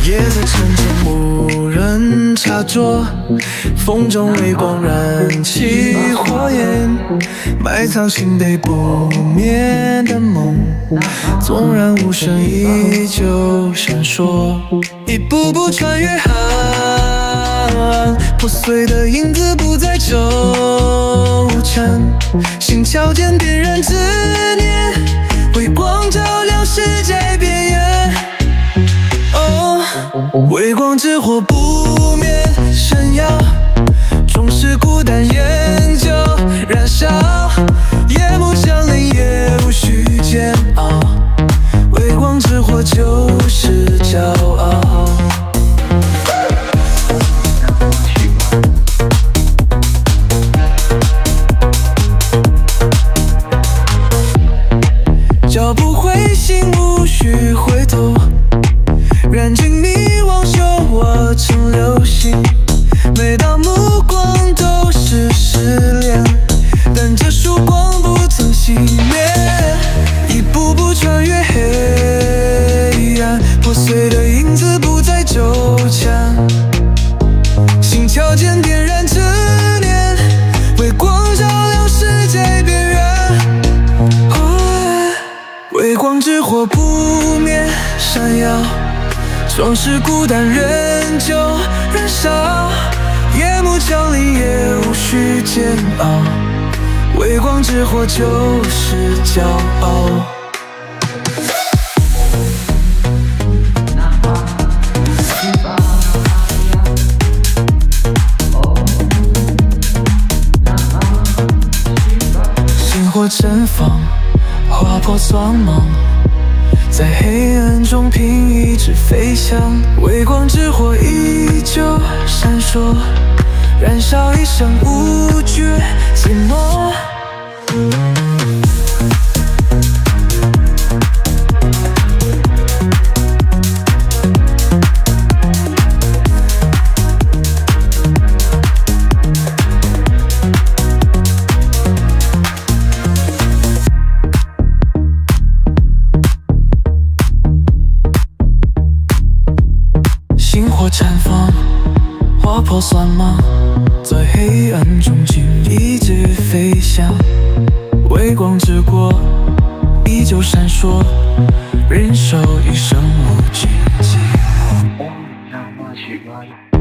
夜在沉沉，无人插座，风中微光燃起火焰，埋藏心底不灭的梦，纵然无声依旧闪烁，一步步穿越航，破碎的影子不再纠缠，心桥间点燃执念，微光照亮世界边缘。微光之火不灭，闪耀，纵使孤单仍旧燃烧。夜幕降临，也无需煎熬，微光之火就是骄傲。脚步会心，无需回头，燃尽迷惘，修我成流星。每道目光都是失恋，但这束光不曾熄灭。一步步穿越黑暗，破碎的影子不再纠缠，心桥间点燃执念，微光照亮世界边缘。微光之火不灭，闪耀，纵使孤单仍旧燃烧，夜幕降临也无需煎熬，微光之火就是骄傲。星火绽放，划破苍茫，在黑暗中凭意志飞翔，微光之火依旧闪烁，燃烧一生无惧寂寞。星火绽放，划破酸芒，在黑暗中尽一直飞翔，微光之火依旧闪烁，忍受一生无惧寂寞。